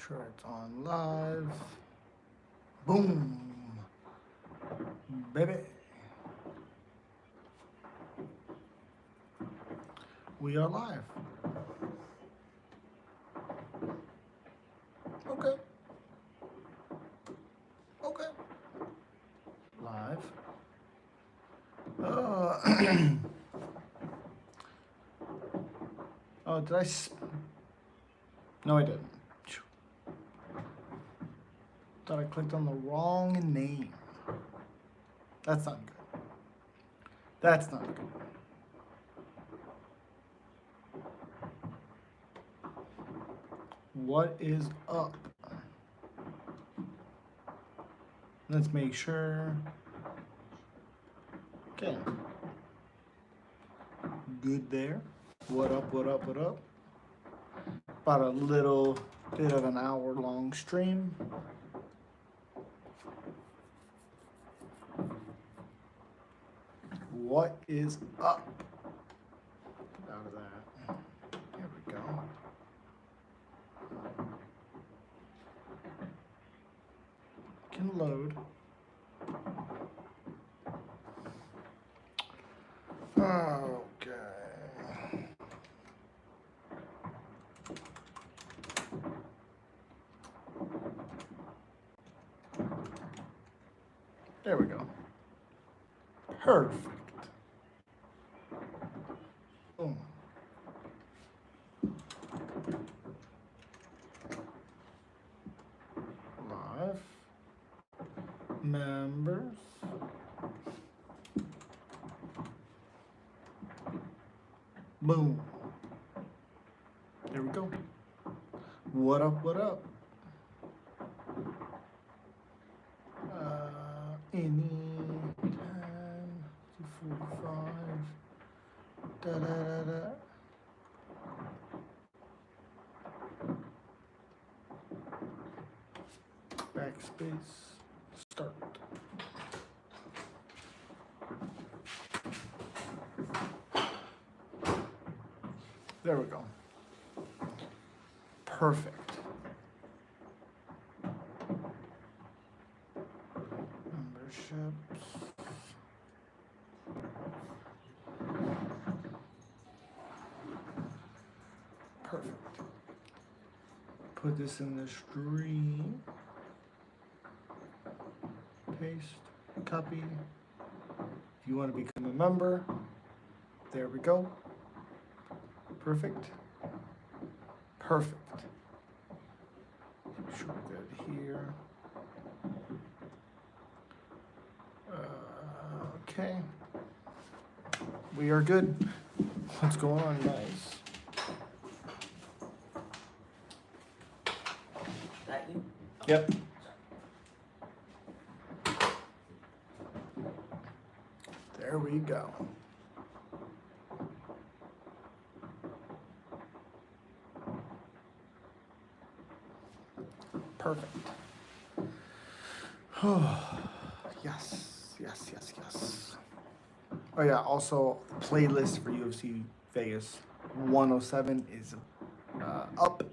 Sure it's on live. Boom. Baby. We are live. Okay. Okay. Live. Oh, did I? No, I didn't. Thought I clicked on the wrong name. That's not good. That's not good. What is up? Let's make sure. Okay. Good there. What up, what up, what up? About a little bit of an hour-long stream. What is up? Get out of that. There we go. Can load. Okay. There we go. Perfect. Boom. Live. Members. Boom. There we go. What up, what up? Any time, 2:45. Da da da da. Backspace. Start. There we go. Perfect. Memberships. Perfect. Put this in the stream. Paste. Copy. If you want to become a member, there we go. Perfect. Perfect. Make sure we're good here. Okay. We are good. What's going on, guys? That you? Yep. There we go. Perfect. Yes, yes, yes, yes. Oh yeah, also the playlist for UFC Vegas 107 is up. I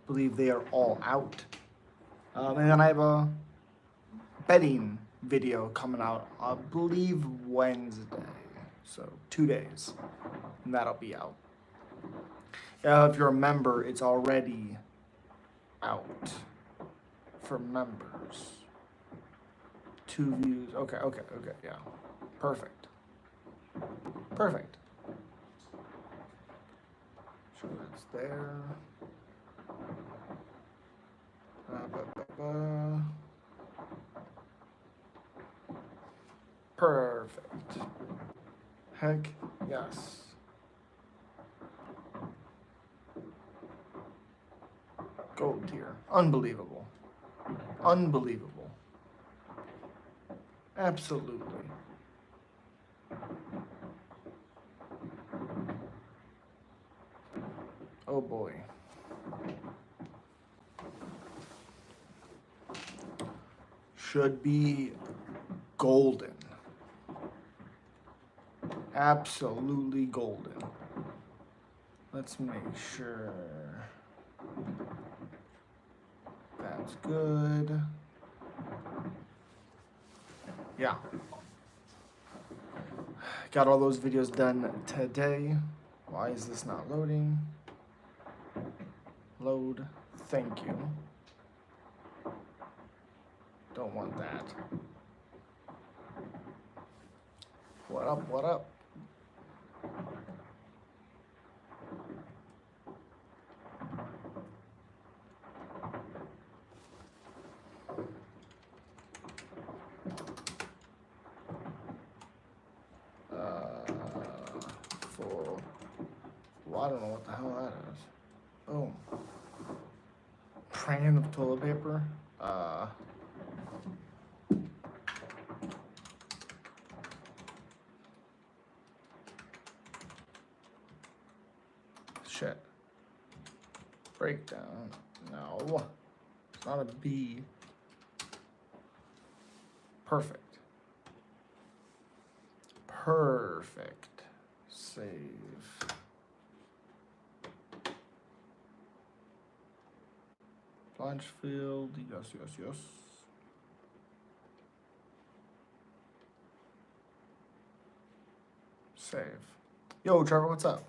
believe they are all out. And then I have a betting video coming out, I believe Wednesday. So 2 days, and that'll be out. If you're a member, it's already out for members. 2 views. Okay, yeah. Perfect. Perfect. Sure that's there. Perfect. Heck yes. Gold tier. Unbelievable. Unbelievable. Absolutely. Oh boy. Should be golden. Absolutely golden. Let's make sure. That's good. Yeah. Got all those videos done today. Why is this not loading? Load. Thank you. Don't want that. What up? What up? Well, I don't know what the hell that is. Boom. Brand of toilet paper. Shit. Breakdown. No. It's not a B. Perfect. Perfect. Save. Blanchfield. Yes, yes, yes. Save. Yo, Trevor, what's up?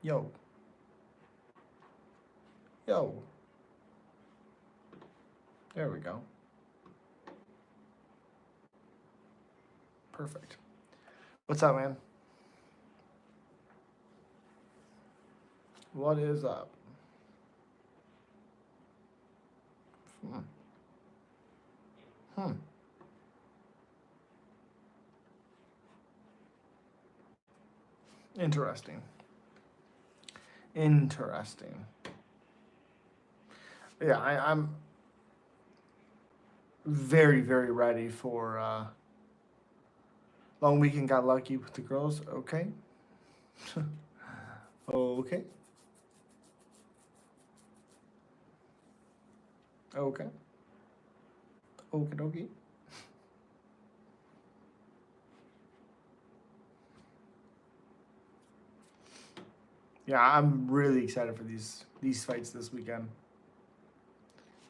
Yo. Yo. There we go. Perfect. What's up, man? What is up? Interesting. Interesting. Yeah, I'm very, very ready for long weekend. Got lucky with the girls. Okay. Okay. Okay. Okie dokie. Yeah, I'm really excited for these fights this weekend.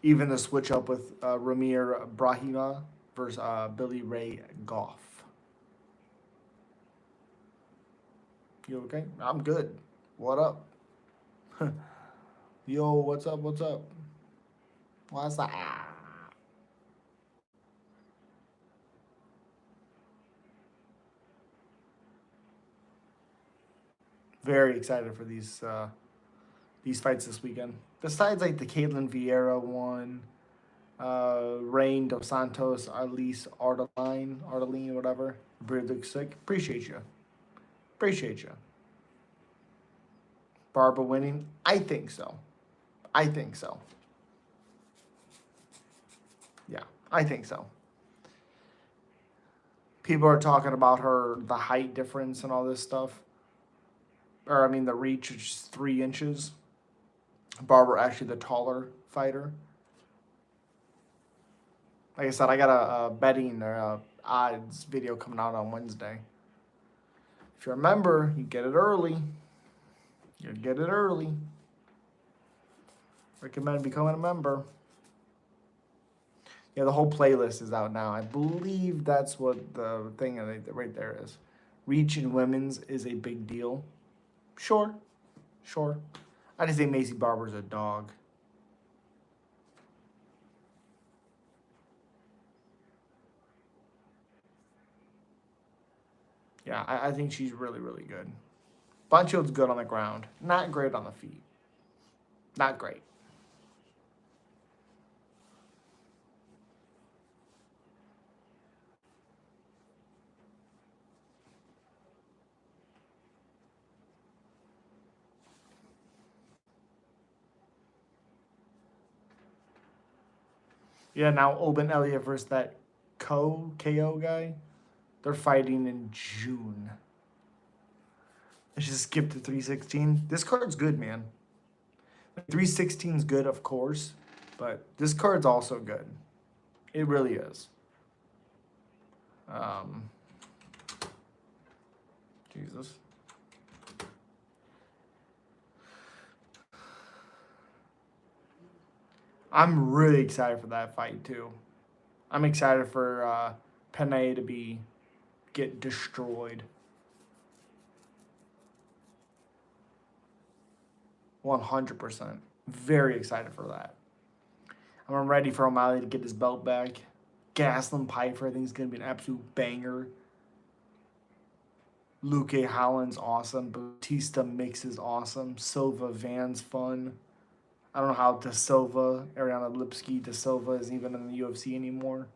Even the switch up with Ramir Brahima versus Billy Ray Goff. You okay? I'm good. What up? Yo, what's up? What's up? What's up? Very excited for these fights this weekend. Besides like the Caitlin Vieira one, Rain Dos Santos, Ardeline, whatever. Really looks sick. Appreciate you. Appreciate you. Barber winning? I think so. I think so. Yeah, I think so. People are talking about the height difference and all this stuff. Or, I mean, the reach is 3 inches. Barber actually the taller fighter. Like I said, I got a betting or odds video coming out on Wednesday. If you remember, you get it early. You get it early. Recommend becoming a member. Yeah, the whole playlist is out now. I believe that's what the thing right there is. Reach in women's is a big deal. Sure. I just think Macy Barber's a dog. Yeah, I think she's really, really good. Blanchfield's good on the ground. Not great on the feet. Not great. Yeah, now Oben Elliott versus that KO guy. They're fighting in June. I should skip to 316. This card's good, man. 316's good, of course, but this card's also good. It really is. Jesus. I'm really excited for that fight too. I'm excited for Panay to get destroyed. 100%. Very excited for that. I'm ready for O'Malley to get his belt back. Gaslam Piper, I think, is going to be an absolute banger. Luke Holland's awesome. Bautista Mix is awesome. Silva Van's fun. I don't know how Da Silva, Ariana Lipski, Da Silva is even in the UFC anymore.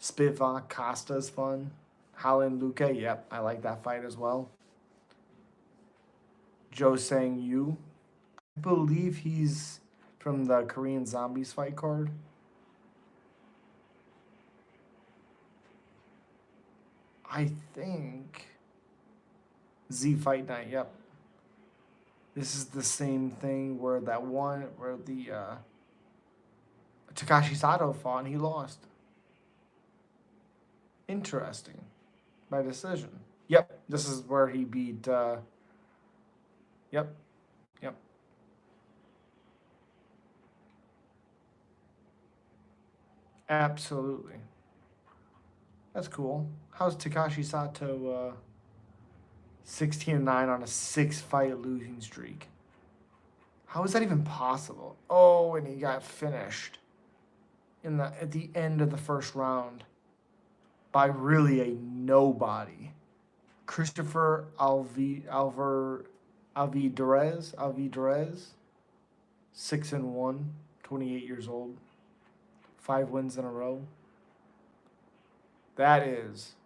Spivak Costa's fun. Holland Luke, yep, I like that fight as well. Joe Sang Yu, I believe he's from the Korean Zombies fight card. I think Z Fight Night, yep. This is the same thing where the Takashi Sato fought and he lost. Interesting. By decision. Yep, this is where he beat yep. Absolutely. That's cool. How's Takashi Sato 16-9 on a 6-fight losing streak? How is that even possible? Oh, and he got finished at the end of the first round by really a nobody. Christopher Alvarez, 6-1, 28 years old, 5 wins in a row. That is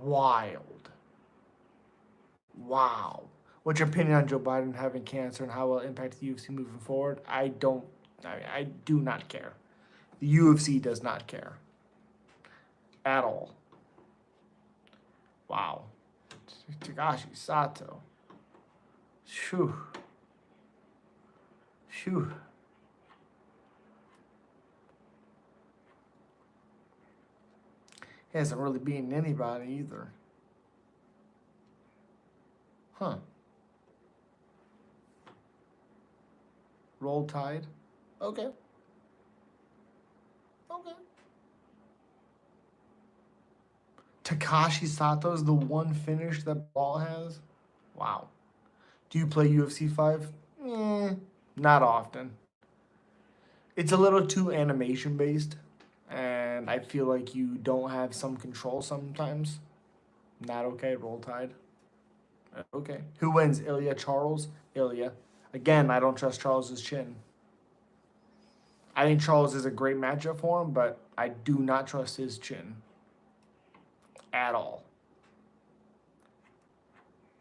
wild. Wow. What's your opinion on Joe Biden having cancer and how it will impact the UFC moving forward? I do not care. The UFC does not care. At all. Wow. Takashi Sato. Phew. Phew. He hasn't really beaten anybody either. Huh. Roll Tide. Okay. Takashi Sato's the one finish that Ball has? Wow. Do you play UFC 5? Not often. It's a little too animation based, and I feel like you don't have some control sometimes. Not okay. Roll Tide. Okay. Who wins? Ilya Charles? Ilya. Again, I don't trust Charles's chin. I think Charles is a great matchup for him, but I do not trust his chin. At all.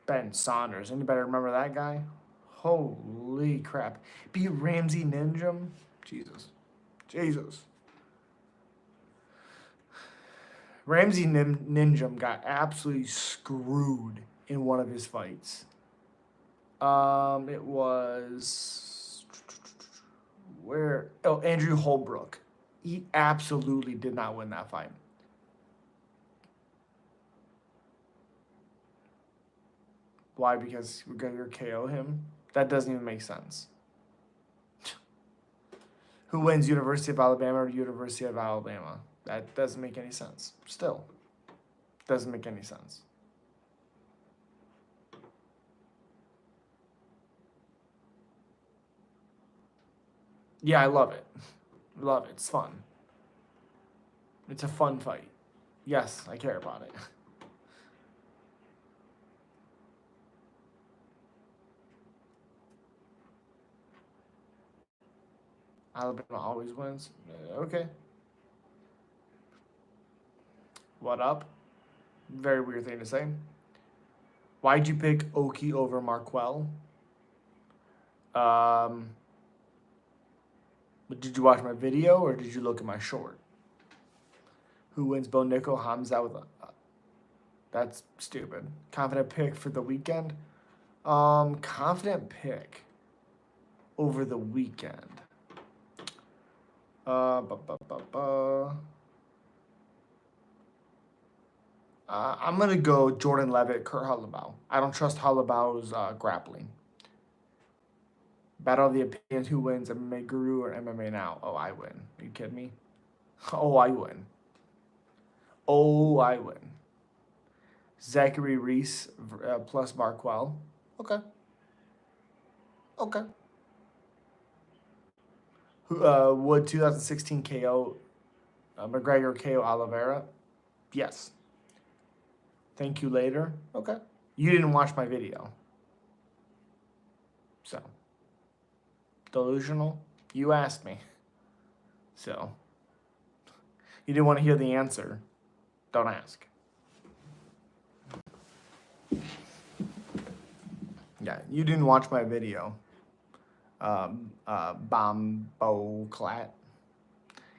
Ben Saunders. Anybody remember that guy? Holy crap. Beat Ramsey Ninjum? Jesus. Ramsey Ninjum got absolutely screwed in one of his fights. It was Andrew Holbrook. He absolutely did not win that fight. Why? Because we're gonna KO him? That doesn't even make sense. Who wins, University of Alabama or University of Alabama? That doesn't make any sense. Still, doesn't make any sense. Yeah, I love it. Love it. It's fun. It's a fun fight. Yes, I care about it. Alabama always wins. Okay. What up? Very weird thing to say. Why'd you pick Oki over Marquell? Did you watch my video or did you look at my short? Who wins Bo Nickel? Hamza with that's stupid. Confident pick for the weekend? Confident pick over the weekend. I'm going to go Jordan Levitt, Kurt Holobaugh. I don't trust Holobaug's grappling. Battle of the opinions. Who wins? MMA Guru or MMA Now? Oh, I win. Are you kidding me? Oh, I win. Oh, I win. Zachary Reese plus Marquell. Okay. Okay. Would 2016 KO McGregor KO Oliveira? Yes. Thank you later. Okay. You didn't watch my video. So. Delusional? You asked me. So. You didn't want to hear the answer. Don't ask. Yeah, you didn't watch my video. Bombo Clat.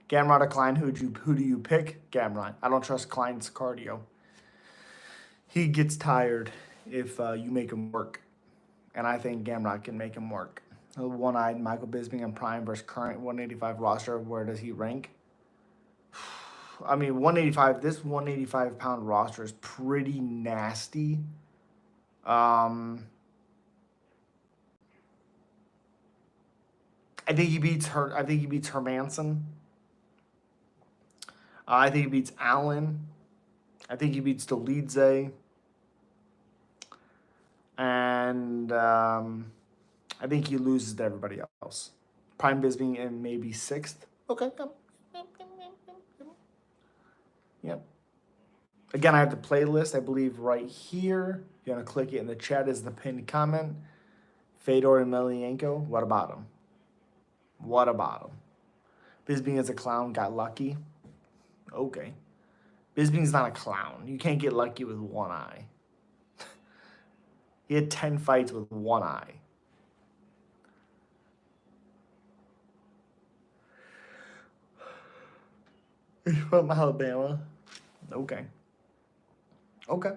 Gamrot or Klein, who do you pick? Gamrot. I don't trust Klein's cardio. He gets tired if you make him work. And I think Gamrot can make him work. One-eyed Michael Bisping Prime versus current 185 roster. Where does he rank? I mean, 185. This 185-pound roster is pretty nasty. I think he beats her. I think he beats Hermanson. I think he beats Allen. I think he beats Dolidze. And I think he loses to everybody else. Prime Bisping in maybe 6th. Okay. Yep. Again, I have the playlist, I believe, right here. You're going to click it in the chat as the pinned comment. Fedor Emelianenko, what about him? What about him? Bisping is a clown, got lucky. Okay. Bisping's not a clown. You can't get lucky with one eye. He had 10 fights with one eye. He's from Alabama. Okay. Okay.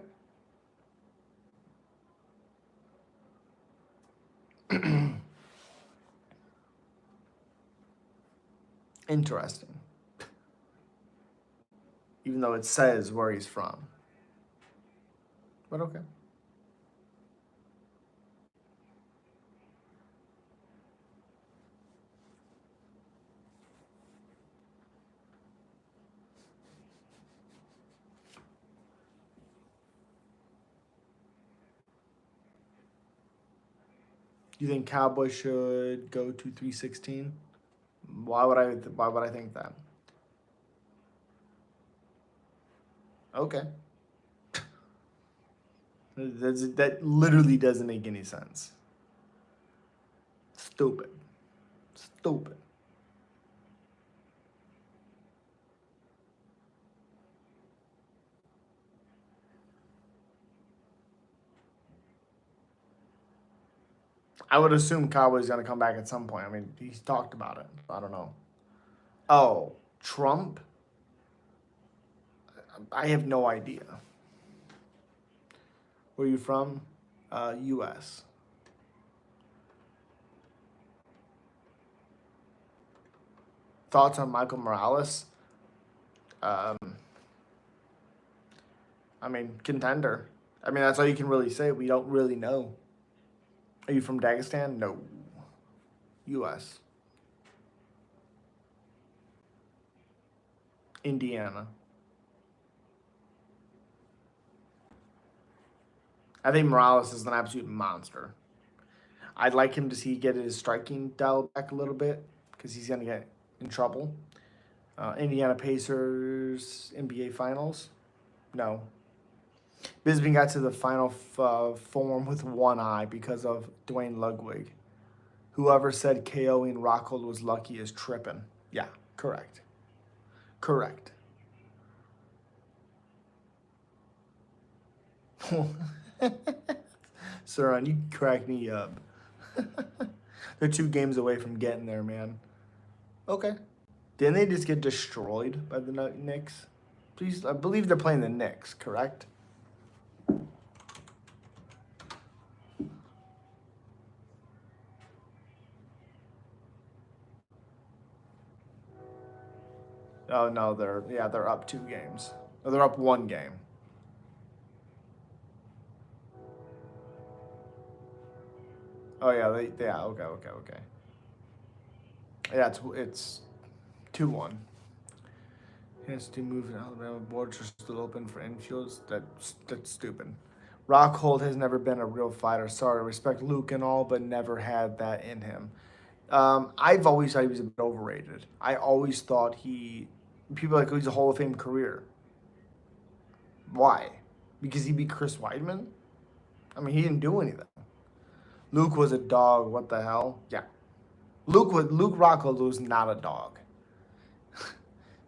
Interesting. Even though it says where he's from. But okay. You think Cowboy should go to 316? Why would I think that? Okay. That literally doesn't make any sense. Stupid. Stupid. I would assume Cowboy's going to come back at some point. I mean, he's talked about it. I don't know. Oh, Trump? I have no idea. Where are you from? U.S. Thoughts on Michael Morales? I mean, contender. I mean, that's all you can really say. We don't really know. Are you from Dagestan? No. U.S. Indiana. I think Morales is an absolute monster. I'd like him to get his striking dialed back a little bit because he's going to get in trouble. Indiana Pacers NBA Finals? No. Bisping got to the final form with one eye because of Dwayne Ludwig. Whoever said KOing Rockhold was lucky is tripping. Yeah, correct. Correct. Saran, you crack me up. They're 2 games away from getting there, man. Okay. Didn't they just get destroyed by the Knicks? Please, I believe they're playing the Knicks, correct? Oh no, they're up 2 games. Oh, they're up 1 game. Oh yeah, yeah. Okay. Yeah, it's 2-1. He has to move in Alabama. Boards are still open for infields. That's stupid. Rockhold has never been a real fighter. Sorry, respect Luke and all, but never had that in him. I've always thought he was a bit overrated. I always thought people are like, oh, he's a Hall of Fame career. Why? Because he beat Chris Weidman? I mean, he didn't do anything. Luke was a dog. What the hell? Yeah. Luke Rockhold was not a dog.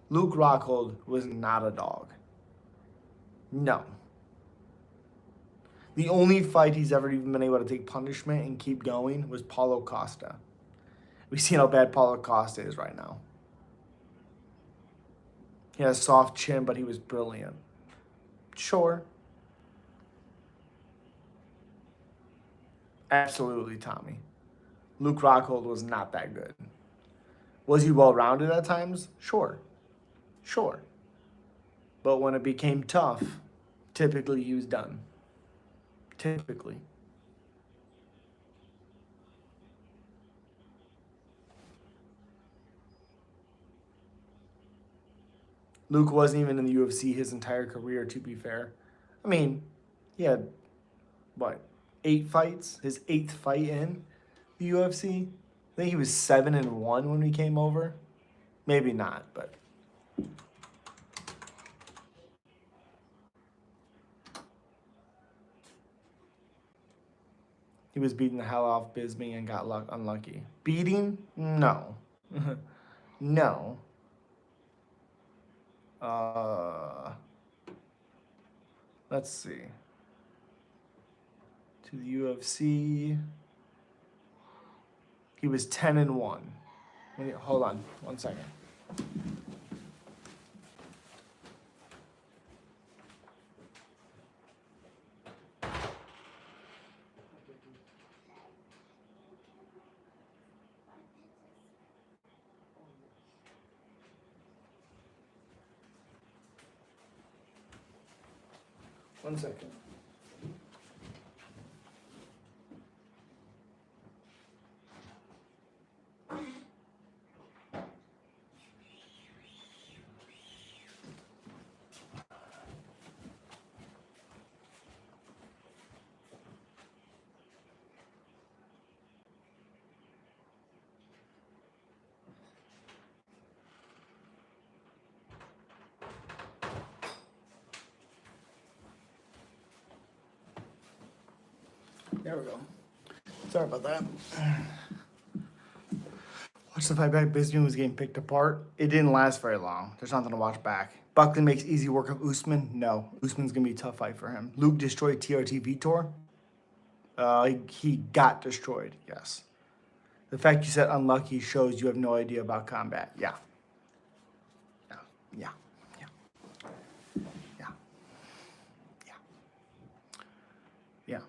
Luke Rockhold was not a dog. No. The only fight he's ever even been able to take punishment and keep going was Paulo Costa. We've seen how bad Paulo Costa is right now. He has a soft chin, but he was brilliant. Sure. Absolutely, Tommy. Luke Rockhold was not that good. Was he well-rounded at times? Sure. Sure. But when it became tough, typically he was done. Typically. Luke wasn't even in the UFC his entire career, to be fair. I mean, he had, what, 8 fights? His 8th fight in the UFC? I think he was 7-1 when we came over. Maybe not, but he was beating the hell off Bisbee and got unlucky. Beating? No. No. Let's see. To the UFC, he was 10-1. Hold on, 1 second. One second. There we go. Sorry about that. Watch the fight back. Bisbee was getting picked apart. It didn't last very long. There's nothing to watch back. Buckley makes easy work of Usman. No, Usman's gonna be a tough fight for him. Luke destroyed TRT Vitor. He got destroyed. Yes. The fact you said unlucky shows you have no idea about combat. Yeah. Yeah. Yeah. Yeah. Yeah. Yeah. Yeah.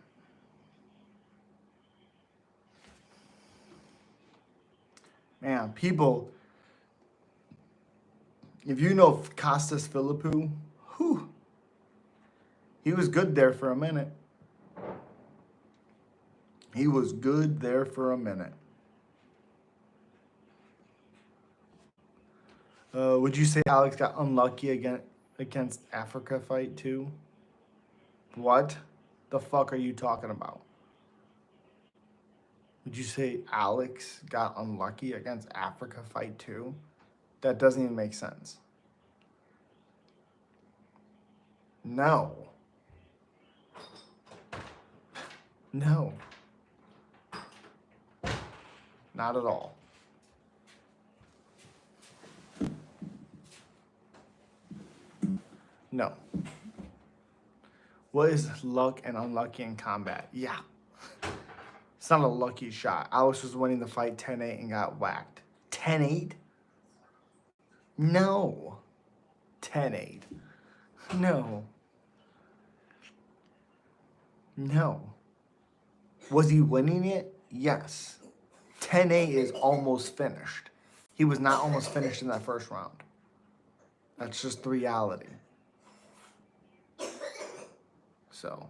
Man, people, if you know Costas Philippou, whew, he was good there for a minute. He was good there for a minute. Would you say Alex got unlucky against Africa fight too? What the fuck are you talking about? Would you say Alex got unlucky against Africa fight too? That doesn't even make sense. No. No. Not at all. No. What is luck and unlucky in combat? Yeah. It's not a lucky shot. Alex was winning the fight 10-8 and got whacked. 10-8? No. 10-8. No. No. Was he winning it? Yes. 10-8 is almost finished. He was not almost finished in that first round. That's just the reality. So.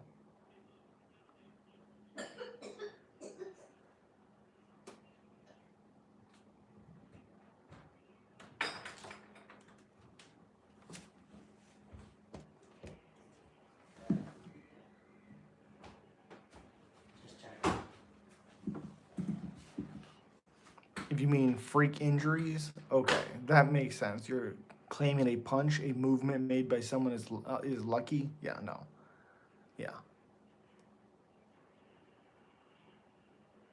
If you mean freak injuries, okay, that makes sense. You're claiming a punch, a movement made by someone is lucky. Yeah, no, yeah,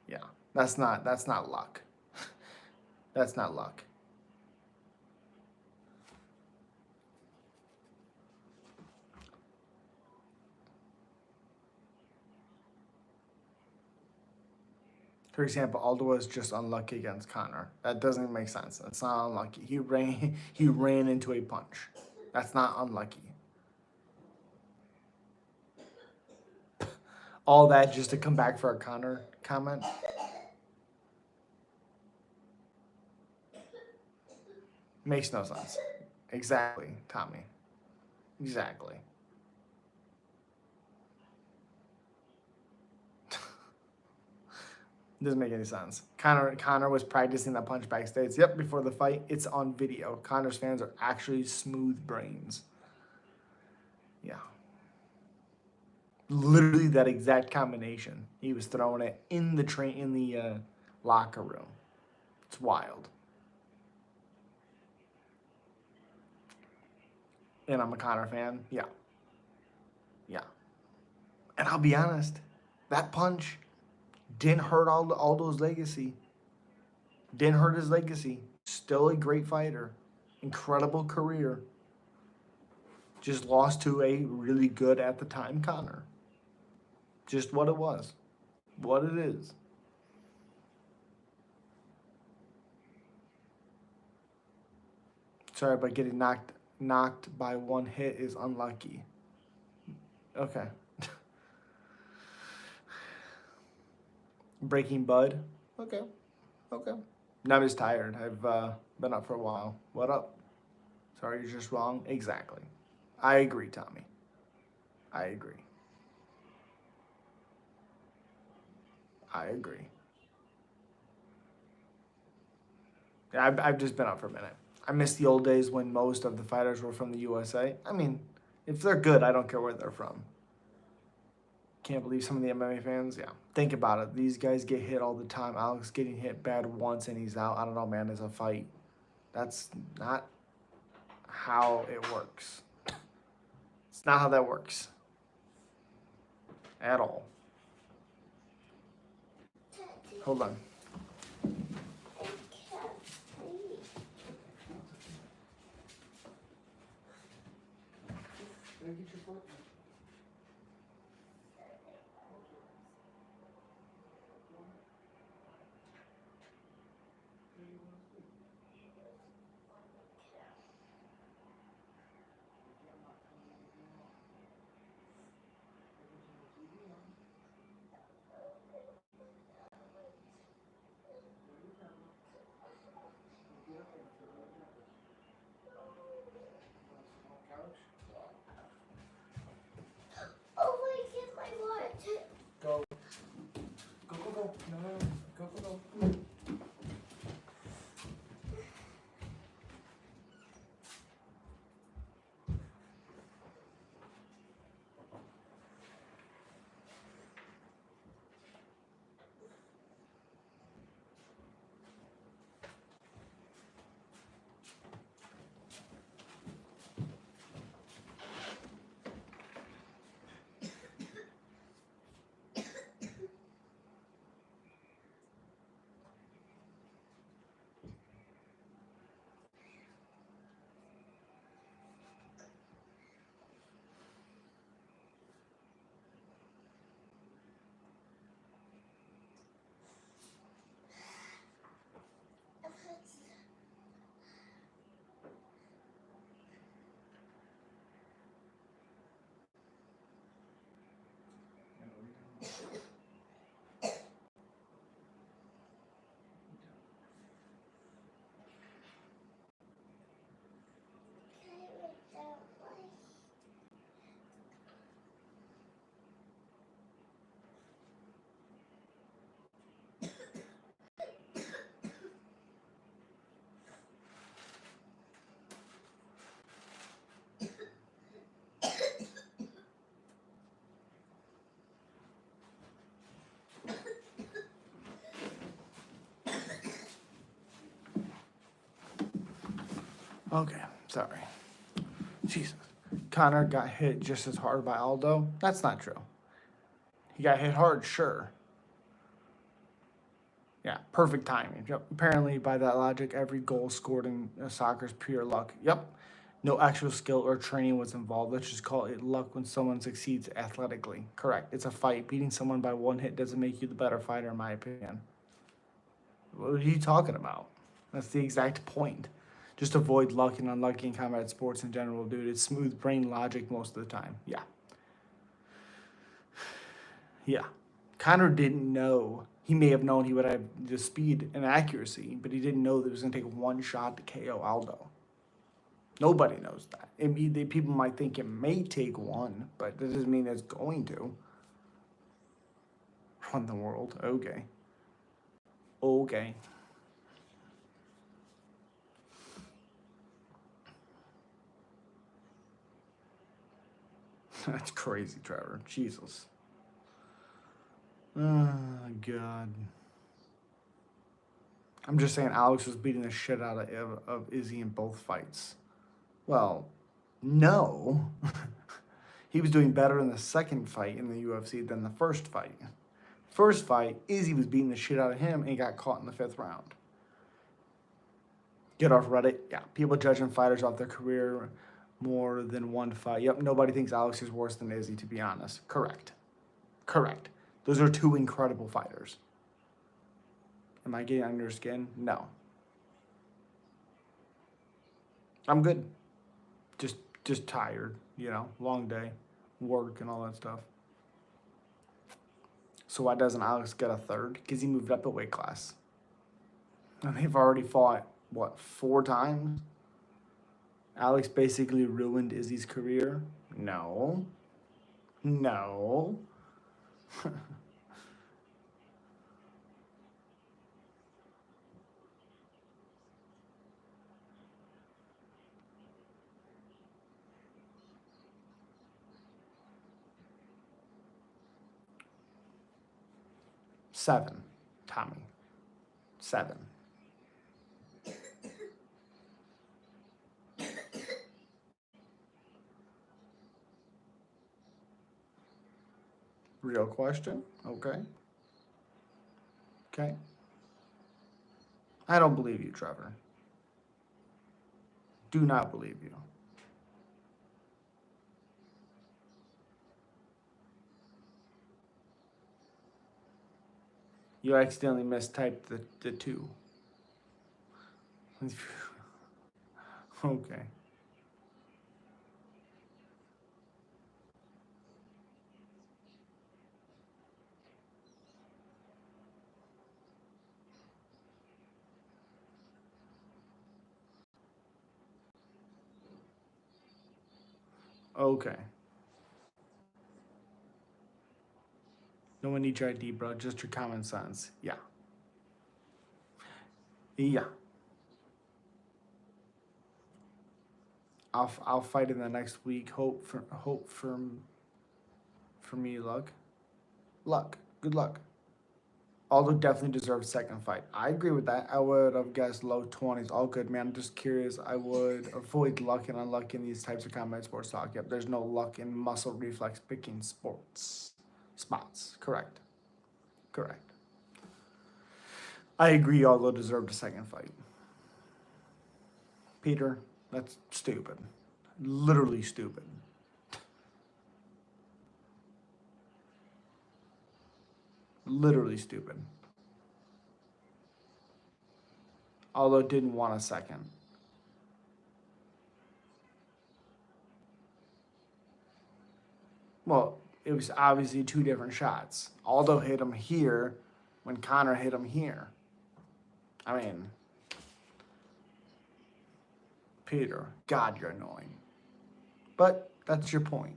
yeah. That's not luck. That's not luck. For example, Aldo was just unlucky against Connor. That doesn't make sense. That's not unlucky. He ran into a punch. That's not unlucky. All that just to come back for a Connor comment. Makes no sense. Exactly, Tommy. Exactly. Doesn't make any sense. Connor was practicing that punch backstage. Yep, before the fight. It's on video. Connor's fans are actually smooth brains. Yeah. Literally that exact combination. He was throwing it in the locker room. It's wild. And I'm a Connor fan. Yeah. Yeah. And I'll be honest, that punch didn't hurt Aldo's legacy. Didn't hurt his legacy. Still a great fighter. Incredible career. Just lost to a really good at the time Connor. Just what it was. What it is. Sorry, but getting knocked by one hit is unlucky. Okay. Breaking Bud. Okay. Okay. Now I'm just tired. I've been up for a while. What up? Sorry, you're just wrong. Exactly. I agree, Tommy. I agree. I agree. I've just been up for a minute. I miss the old days when most of the fighters were from the USA. I mean, if they're good, I don't care where they're from. Can't believe some of the MMA fans. Yeah, think about it. These guys get hit all the time. Alex getting hit bad once and he's out. I don't know, man. It's a fight. That's not how it works. It's not how that works at all. Hold on. Oh, wait, get my water. Go. Go, go, go. No, no, no. Go, go, go. Okay, sorry. Jesus. Connor got hit just as hard by Aldo. That's not true. He got hit hard, sure. Yeah, perfect timing. Yep. Apparently, by that logic, every goal scored in soccer is pure luck. Yep. No actual skill or training was involved. Let's just call it luck when someone succeeds athletically. Correct. It's a fight. Beating someone by one hit doesn't make you the better fighter, in my opinion. What are you talking about? That's the exact point. Just avoid luck and unlucky in combat sports in general, dude. It's smooth brain logic most of the time. Yeah. Yeah. Connor didn't know. He may have known he would have the speed and accuracy, but he didn't know that it was going to take one shot to KO Aldo. Nobody knows that. People might think it may take one, but that doesn't mean it's going to. Run the world. Okay. Okay. That's crazy, Trevor. Jesus. Oh, God. I'm just saying Alex was beating the shit out of Izzy in both fights. Well, no. He was doing better in the second fight in the UFC than the first fight. First fight, Izzy was beating the shit out of him and he got caught in the 5th round. Get off Reddit. Yeah, people judging fighters off their career more than one fight. Yep, nobody thinks Alex is worse than Izzy, to be honest. Correct. Correct. Those are two incredible fighters. Am I getting under your skin? No. I'm good. Just tired, long day, work and all that stuff. So why doesn't Alex get a third? Because he moved up a weight class. And they've already fought, 4 times? Alex basically ruined Izzy's career? No. No. Seven, Tommy. 7. Real question? Okay. Okay. I don't believe you, Trevor. Do not believe you. You accidentally mistyped the 2. Okay. Okay. No one needs your ID, bro. Just your common sense. Yeah. Yeah. I'll fight in the next week. Hope for me luck. Luck. Good luck. Aldo definitely deserves second fight. I agree with that. I would have guessed low 20s. All good, man. I'm just curious. I would avoid luck and unluck in these types of combat sports talk. Yep, there's no luck in muscle reflex picking spots. Correct. Correct. I agree. Aldo deserved a second fight. Peter, that's stupid. Literally stupid. Literally stupid. Although didn't want a second. Well, it was obviously 2 different shots. Aldo hit him here when Connor hit him here. I mean, Peter, God, you're annoying. But that's your point.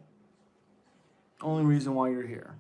Only reason why you're here.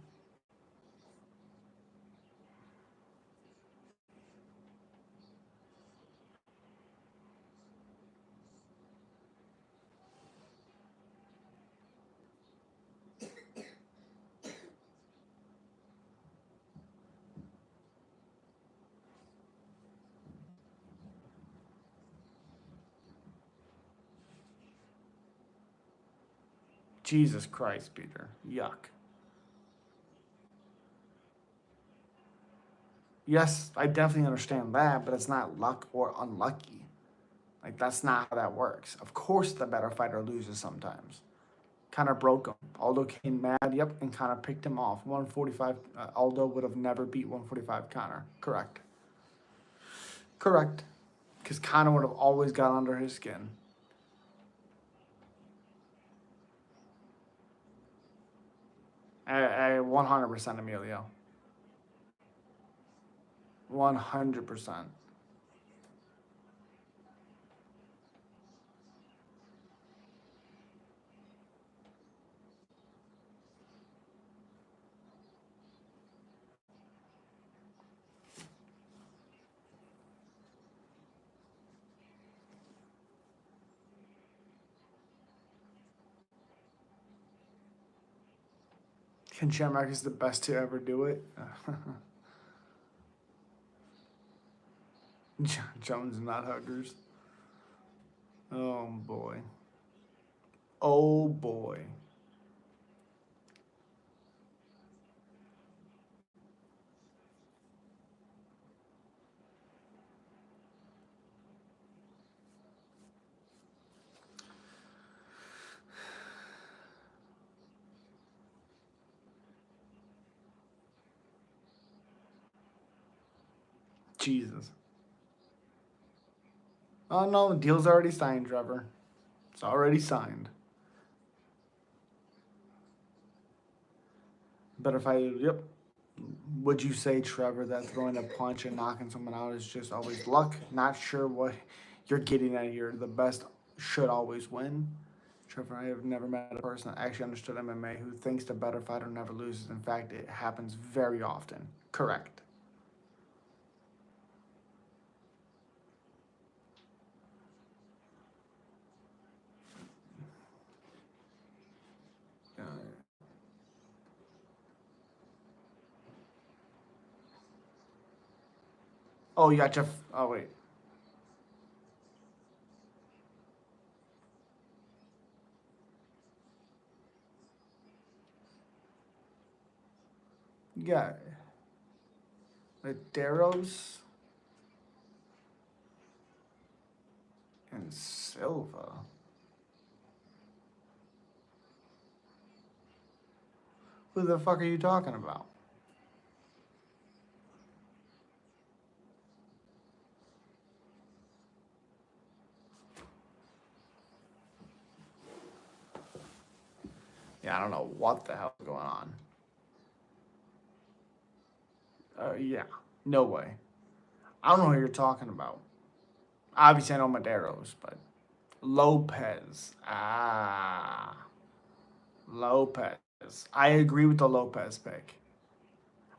Jesus Christ, Peter. Yuck. Yes, I definitely understand that, but it's not luck or unlucky. Like, that's not how that works. Of course, the better fighter loses sometimes. Kind of broke him. Aldo came mad, yep, and kind of picked him off. 145, Aldo would have never beat 145 Connor. Correct. Correct. Because Connor would have always got under his skin. I 100% Emilio. 100%. Ken Shamrock is the best to ever do it. Jones not huggers. Oh boy. Oh boy. Jesus. Oh no, the deal's already signed, Trevor. It's already signed. But if I, yep. Would you say, Trevor, that throwing a punch and knocking someone out is just always luck? Not sure what you're getting at here. The best should always win. Trevor, I have never met a person that actually understood MMA who thinks the better fighter never loses. In fact, it happens very often. Correct. Uh, oh, you got Jeff. Oh, wait. You got Medeiros and Silva. Who the fuck are you talking about? Yeah, I don't know what the hell's going on. Yeah, no way. I don't know who you're talking about. Obviously, I know Medeiros, but Lopez. Ah, Lopez. I agree with the Lopez pick.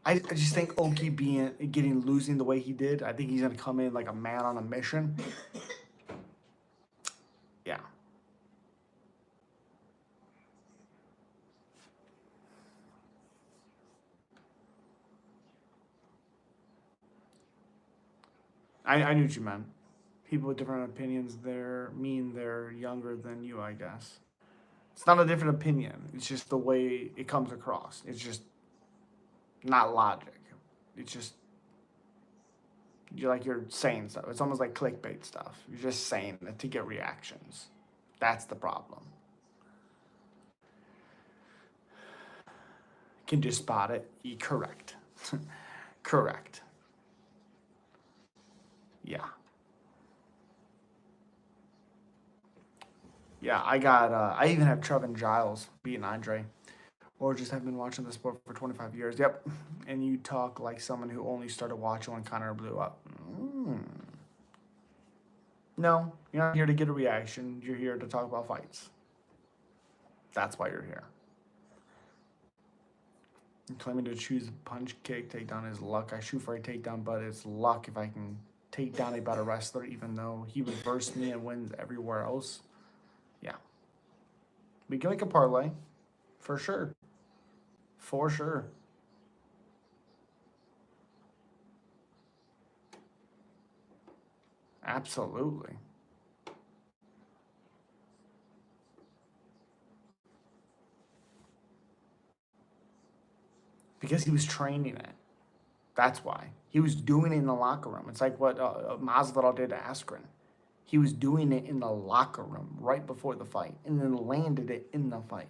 I just think Oki losing the way he did. I think he's gonna come in like a man on a mission. Yeah, I knew what you meant. People with different opinions, they're younger than you, I guess. It's not a different opinion. It's just the way it comes across. It's just not logic. It's just you're saying stuff. It's almost like clickbait stuff. You're just saying it to get reactions. That's the problem. Can just spot it. Correct. Correct. Yeah. Yeah, I even have Trevin Giles beating Andre. Or just have been watching the sport for 25 years. Yep. And you talk like someone who only started watching when Connor blew up. No, you're not here to get a reaction. You're here to talk about fights. That's why you're here. You're claiming to choose punch, kick, takedown is luck. I shoot for a takedown, but it's luck if I can take down a better wrestler, even though he would verse me and wins everywhere else. Yeah. We can make a parlay. For sure. For sure. Absolutely. Because he was training it. That's why. He was doing it in the locker room. It's like what Masvidal did to Askren. He was doing it in the locker room right before the fight and then landed it in the fight.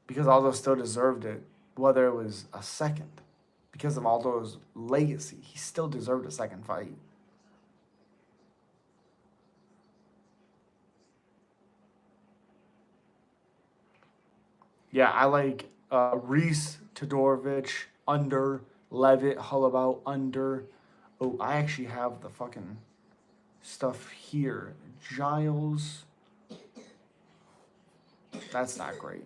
Because Aldo still deserved it, whether it was a second. Because of Aldo's legacy, he still deserved a second fight. Yeah, I like Reese, Todorovic, under, Levitt, Hullabout, under. Oh, I actually have the fucking stuff here. Giles. That's not great.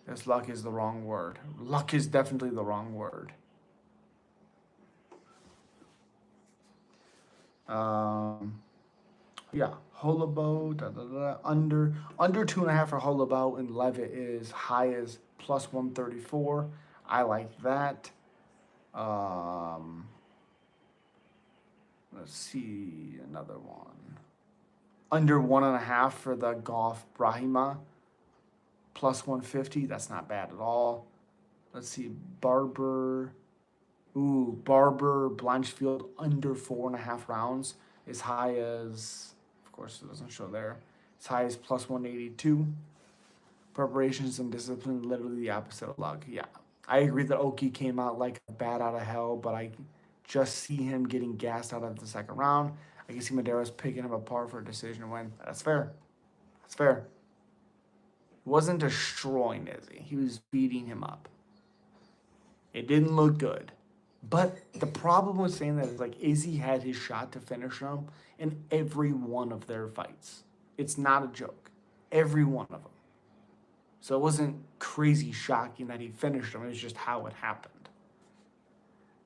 Because luck is the wrong word. Luck is definitely the wrong word. Yeah, Holabo, under 2.5 for Holabo, and Levitt is high as plus 134. I like that. Let's see another one. Under 1.5 for the Golf Brahima, plus 150. That's not bad at all. Let's see, Barber. Ooh, Barber, Blanchfield, under 4.5 rounds. As high as, of course, it doesn't show there. As high as plus 182. Preparations and discipline, literally the opposite of luck. Yeah, I agree that Oki came out like a bat out of hell, but I just see him getting gassed out of the second round. I can see Medeiros picking him apart for a decision win. That's fair. That's fair. He wasn't destroying Izzy. He was beating him up. It didn't look good. But the problem with saying that is like Izzy had his shot to finish him in every one of their fights. It's not a joke. Every one of them. So it wasn't crazy shocking that he finished him. It was just how it happened.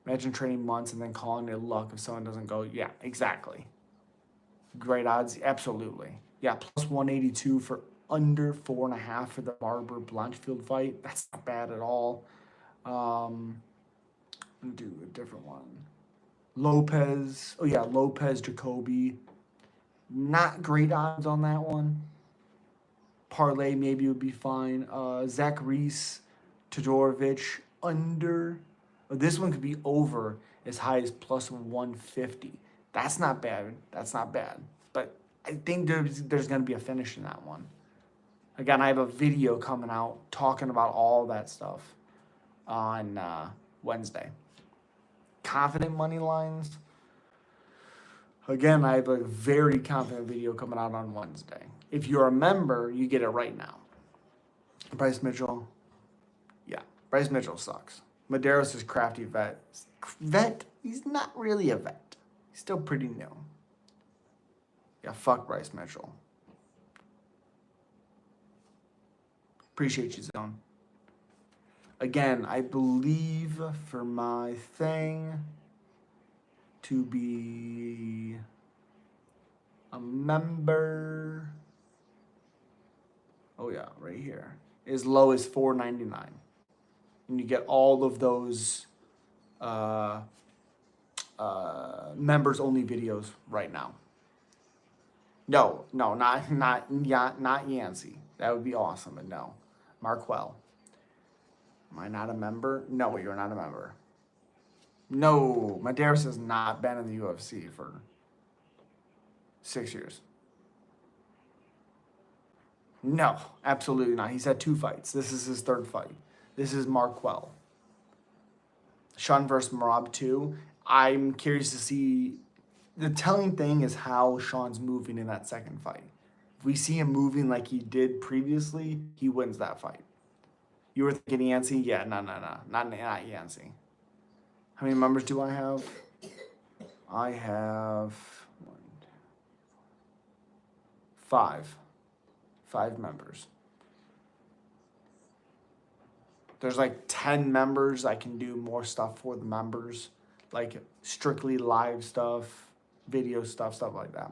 Imagine training months and then calling it luck if someone doesn't go. Yeah, exactly. Great odds. Absolutely. Yeah, plus 182 for under 4.5 for the Barber Blanchfield fight. That's not bad at all. Do a different one. Lopez. Oh yeah, Lopez, Jacoby. Not great odds on that one. Parlay maybe would be fine. Zach Reese, Todorovic, under. This one could be over as high as plus 150. That's not bad. That's not bad. But I think there's going to be a finish in that one. Again, I have a video coming out talking about all that stuff on Wednesday. Confident money lines. Again, I have a very confident video coming out on Wednesday. If you're a member, you get it right now. Bryce Mitchell. Yeah, Bryce Mitchell sucks. Medeiros is crafty vet. Vet? He's not really a vet. He's still pretty new. Yeah, fuck Bryce Mitchell. Appreciate you, Zone. Again, I believe for my thing to be a member. Oh yeah, right here. As low as $4.99. And you get all of those members only videos right now. No, not Yancey. That would be awesome, but no. Marquell. Am I not a member? No, you're not a member. No, Medeiros has not been in the UFC for 6 years. No, absolutely not. He's had 2 fights. This is his 3rd fight. This is Marquell. Sean versus Marab 2. I'm curious to see. The telling thing is how Sean's moving in that 2nd fight. If we see him moving like he did previously, he wins that fight. You were thinking Yancey? Yeah, no. Not Yancey. How many members do I have? I have 5. 5 members. There's like 10 members. I can do more stuff for the members. Like strictly live stuff, video stuff like that.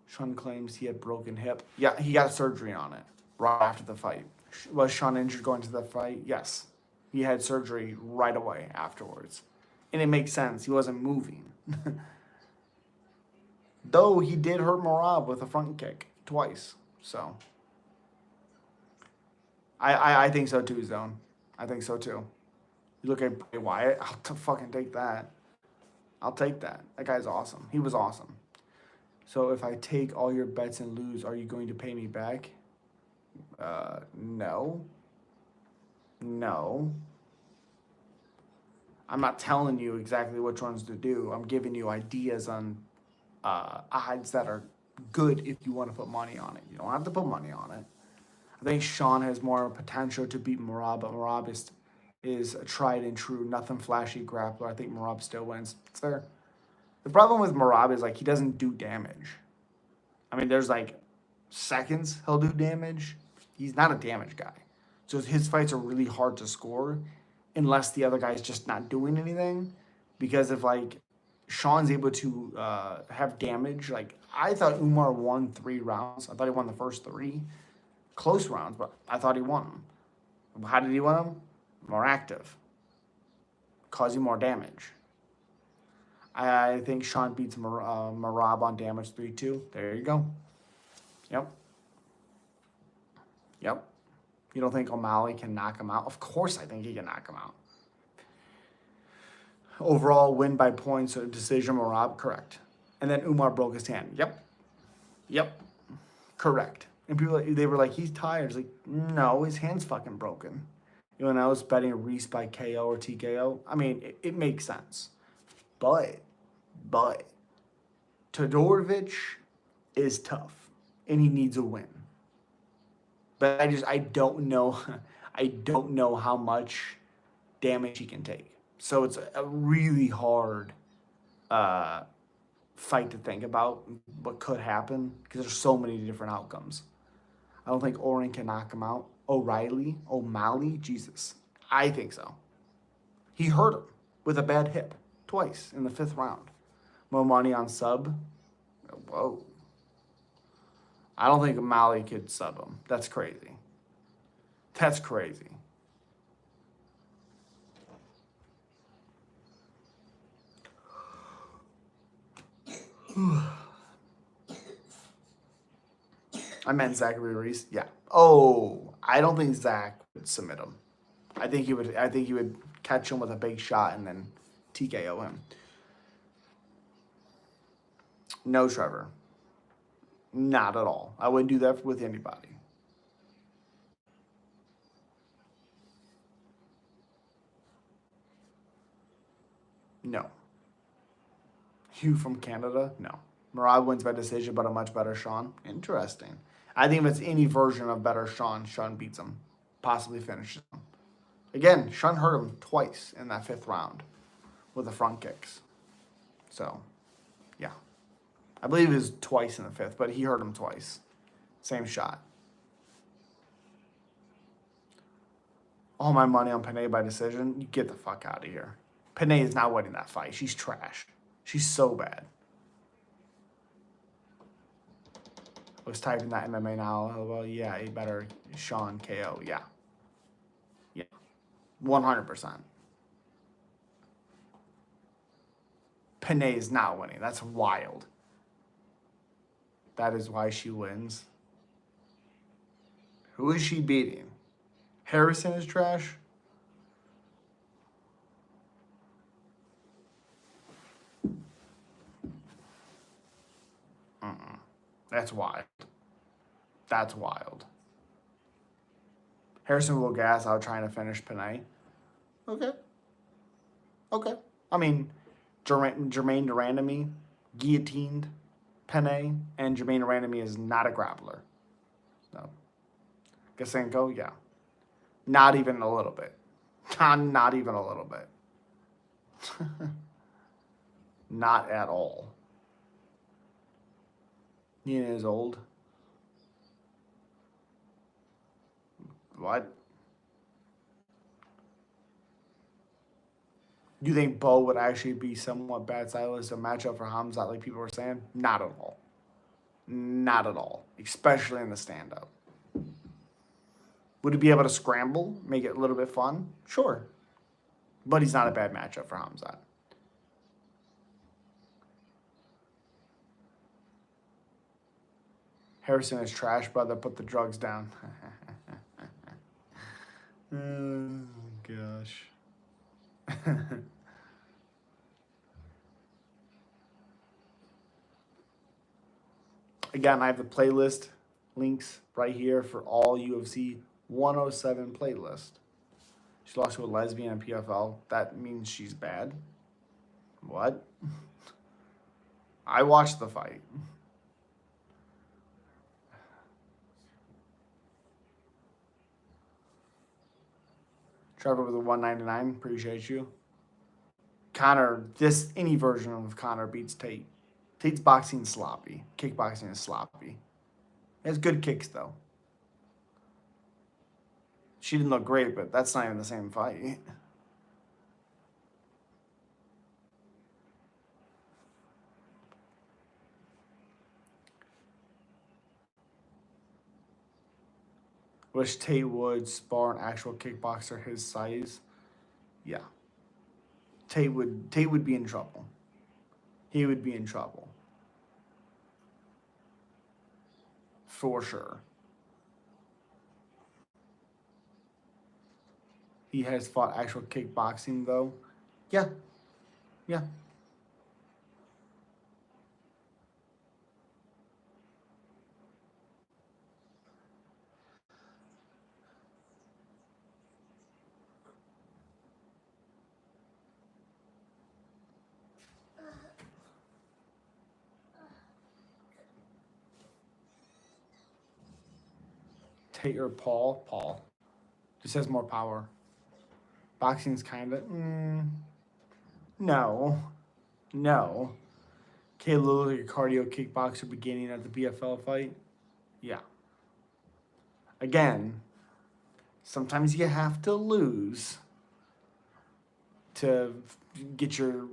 Sean claims he had broken hip. Yeah, he got surgery on it right after the fight. Was Sean injured going to the fight? Yes. He had surgery right away afterwards. And it makes sense. He wasn't moving. Though he did hurt Marab with a front kick twice. So, I think so too, Zone. I think so too. You look at Bray Wyatt, fucking take that. I'll take that. That guy's awesome. He was awesome. So if I take all your bets and lose, are you going to pay me back? No. No. I'm not telling you exactly which ones to do. I'm giving you ideas on odds that are good if you want to put money on it. You don't have to put money on it. I think Sean has more potential to beat Marab, but Marab is a tried and true, nothing flashy grappler. I think Marab still wins. It's fair. The problem with Marab is like he doesn't do damage. I mean, there's like seconds he'll do damage. He's not a damage guy. So his fights are really hard to score unless the other guy's just not doing anything. Because if like Sean's able to have damage, like I thought Umar won 3 rounds. I thought he won the first 3 close rounds, but I thought he won them. How did he win them? More active, causing more damage. I think Sean beats Marab on damage 3-2. There you go. Yep. Yep. You don't think O'Malley can knock him out? Of course I think he can knock him out. Overall win by points or decision, Marab, correct. And then Umar broke his hand. Yep. Yep. Correct. And people, they were like, he's tired. It's like, no, his hand's fucking broken. You know, when I was betting Reese by KO or TKO, I mean, it makes sense. But Todorovic is tough, and he needs a win. But I don't know, I don't know how much damage he can take. So it's a really hard fight to think about what could happen because there's so many different outcomes. I don't think Oren can knock him out. O'Malley, Jesus. I think so. He hurt him with a bad hip twice in the 5th round. More money on sub. Whoa. I don't think O'Malley could sub him. That's crazy. That's crazy. I meant Zachary Reese. Yeah. Oh, I don't think Zach would submit him. I think he would catch him with a big shot and then TKO him. No, Trevor. Not at all. I wouldn't do that with anybody. No. Hugh from Canada? No. Marab wins by decision, but a much better Sean. Interesting. I think if it's any version of better Sean, Sean beats him. Possibly finishes him. Again, Sean hurt him twice in that 5th round with the front kicks. So, yeah. I believe it was twice in the 5th, but he hurt him twice. Same shot. All my money on Panay by decision. You get the fuck out of here. Panay is not winning that fight. She's trash. She's so bad. I was typing that MMA now. Well, yeah, a better Sean KO. Yeah. Yeah. 100%. Panay is not winning. That's wild. That is why she wins. Who is she beating? Harrison is trash? That's wild. That's wild. Harrison will gas out trying to finish Panay. Okay. Okay. I mean, Jermaine Durandamy guillotined Panay, and Jermaine Durandamy is not a grappler. So, Gasenko, yeah. Not even a little bit. Not even a little bit. Not at all. Nina is old. What? Do you think Bo would actually be somewhat bad stylist, a matchup for Hamza, like people were saying? Not at all. Not at all. Especially in the stand-up. Would he be able to scramble, make it a little bit fun? Sure. But he's not a bad matchup for Hamza. Harrison is trash, brother. Put the drugs down. Oh, gosh. Again, I have the playlist links right here for all UFC 107 playlist. She lost to a lesbian in PFL. That means she's bad. What? I watched the fight. Trevor with a 199. Appreciate you. Connor, any version of Connor beats Tate. Tate's boxing is sloppy. Kickboxing is sloppy. He has good kicks though. She didn't look great, but that's not even the same fight. Wish Tate would spar an actual kickboxer his size. Yeah. Tate would be in trouble. He would be in trouble. For sure. He has fought actual kickboxing though. Yeah. Yeah. Tate or Paul? Paul. Just has more power. Boxing's kind of. No. No. Caleb looked like a cardio kickboxer beginning at the PFL fight. Yeah. Again, sometimes you have to lose to get to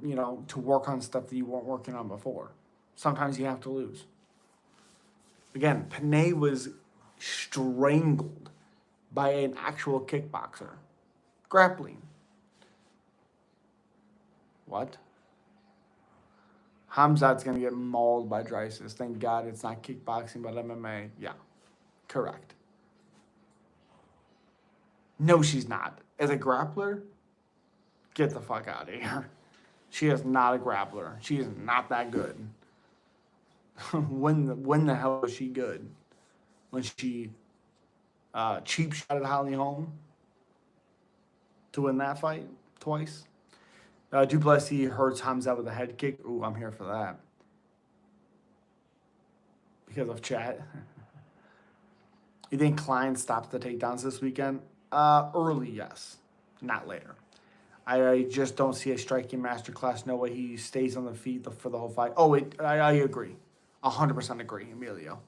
work on stuff that you weren't working on before. Sometimes you have to lose. Again, Panay was strangled by an actual kickboxer. Grappling. What? Hamzat's going to get mauled by Drysis. Thank God it's not kickboxing, but MMA. Yeah, correct. No, she's not. As a grappler, get the fuck out of here. She is not a grappler. She is not that good. when the hell was she good? When she cheap shot at Holly Holm to win that fight twice? Duplessis hurts Hamzat with a head kick. Ooh, I'm here for that. Because of chat. You think Klein stops the takedowns this weekend? Early, yes. Not later. I just don't see a striking masterclass. No way he stays on the feet for the whole fight. Oh, I agree. 100% agree, Emilio.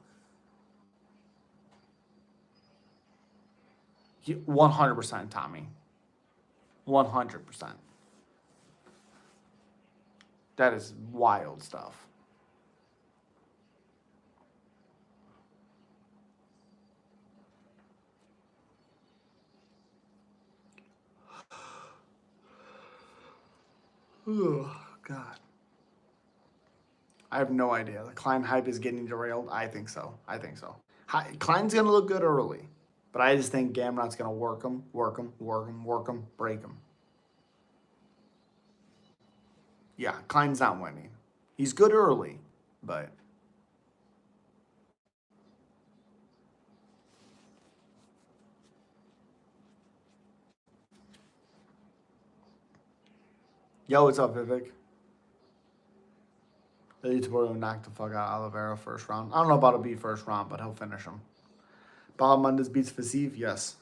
100%, Tommy. 100%. That is wild stuff. Oh, God. I have no idea. The Klein hype is getting derailed. I think so. Klein's going to look good early. But I just think Gamrot's going to work him, break him. Yeah, Klein's not winning. He's good early, but... Yo, what's up, Vivek? Elitabor knocked the fuck out of Oliveira first round. I don't know about a B first round, but he'll finish him. Bahamondes beats Fasif? Yes.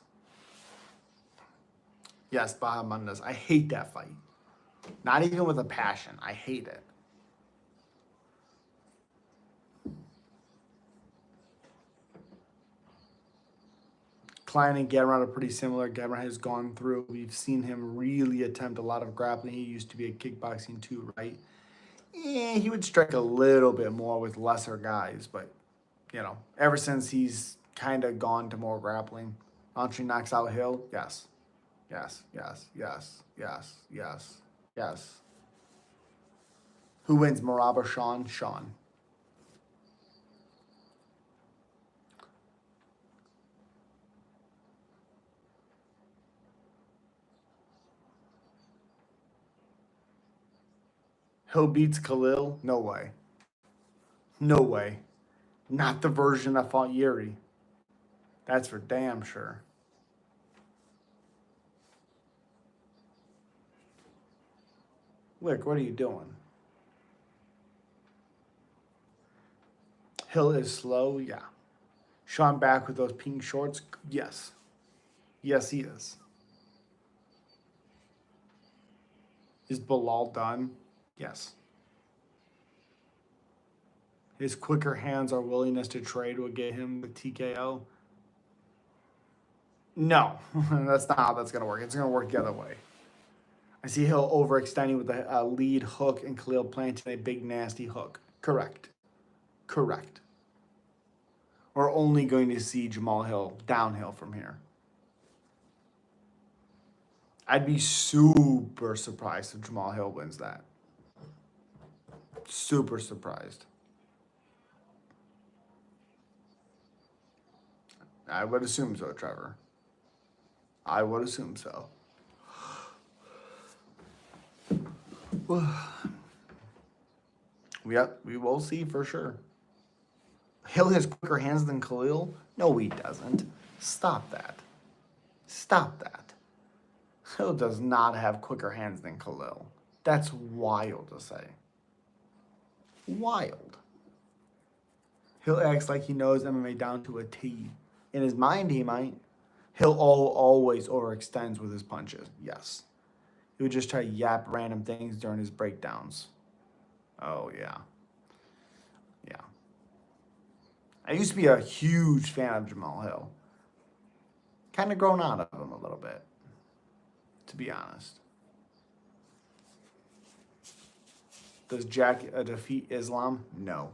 Yes, Bahamondes. I hate that fight. Not even with a passion. I hate it. Klein and Gamrot are pretty similar. Gamrot has gone through. We've seen him really attempt a lot of grappling. He used to be a kickboxing too, right? Yeah, he would strike a little bit more with lesser guys, but ever since he's kind of gone to more grappling. Entree knocks out Hill. Yes. Yes. Who wins, Marab or Sean? Sean. Hill beats Khalil? No way. No way. Not the version that fought Yuri. That's for damn sure. Look, what are you doing? Hill is slow? Yeah. Sean back with those pink shorts? Yes. Yes, he is. Is Bilal done? Yes. His quicker hands or willingness to trade will get him the TKO? No, that's not how that's going to work. It's going to work the other way. I see Hill overextending with a lead hook and Khalil planting a big nasty hook. Correct. Correct. We're only going to see Jamal Hill downhill from here. I'd be super surprised if Jamal Hill wins that. Super surprised. I would assume so, Trevor. I would assume so. Yep, we will see for sure. Hill has quicker hands than Khalil? No, he doesn't. Stop that. Stop that. Hill does not have quicker hands than Khalil. That's wild to say. Wild. Hill acts like he knows MMA down to a T. In his mind, he might. Hill always overextends with his punches. Yes. He would just try to yap random things during his breakdowns. Oh, yeah. Yeah. I used to be a huge fan of Jamal Hill. Kind of grown out of him a little bit, to be honest. Does Jack defeat Islam? No.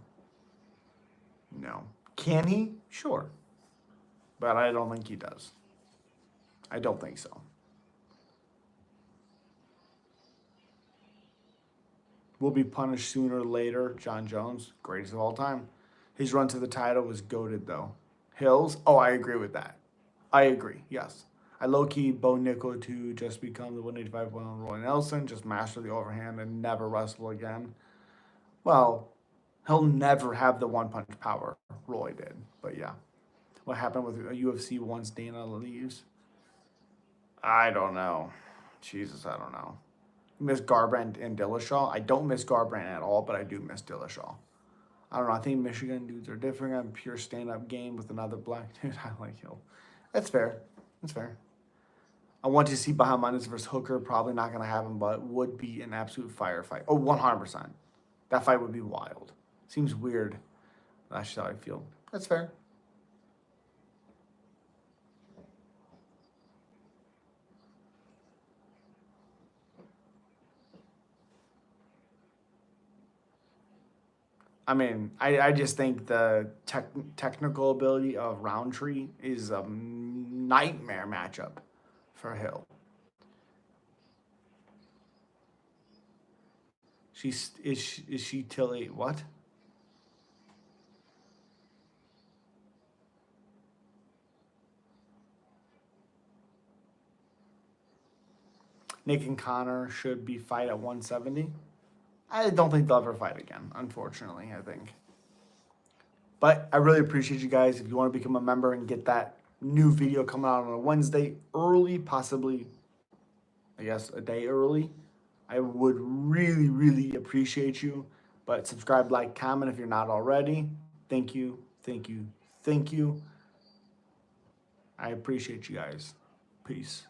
No. Can he? Sure. But I don't think he does. I don't think so. Will be punished sooner or later. John Jones, greatest of all time. His run to the title was goated, though. Hills? Oh, I agree with that. I agree, yes. I low-key Bo Nickel to just become the 185 pound Roy Nelson, just master the overhand and never wrestle again. Well, he'll never have the one-punch power Roy did, but yeah. What happened with UFC once Dana leaves? I don't know. Jesus, I don't know. Miss Garbrandt and Dillashaw. I don't miss Garbrandt at all, but I do miss Dillashaw. I don't know. I think Michigan dudes are different. I'm pure stand-up game with another black dude. I like Hill. That's fair. That's fair. I want to see Bahamondes versus Hooker. Probably not going to happen, but would be an absolute firefight. Oh, 100%. That fight would be wild. Seems weird. That's how I feel. That's fair. I mean, I just think the technical ability of Roundtree is a nightmare matchup for Hill. Is she Tilly what? Nick and Connor should be fight at 170. I don't think they'll ever fight again, unfortunately, I think. But I really appreciate you guys. If you want to become a member and get that new video coming out on a Wednesday early, possibly, I guess, a day early, I would really, really appreciate you. But subscribe, like, comment if you're not already. Thank you, thank you, thank you. I appreciate you guys. Peace.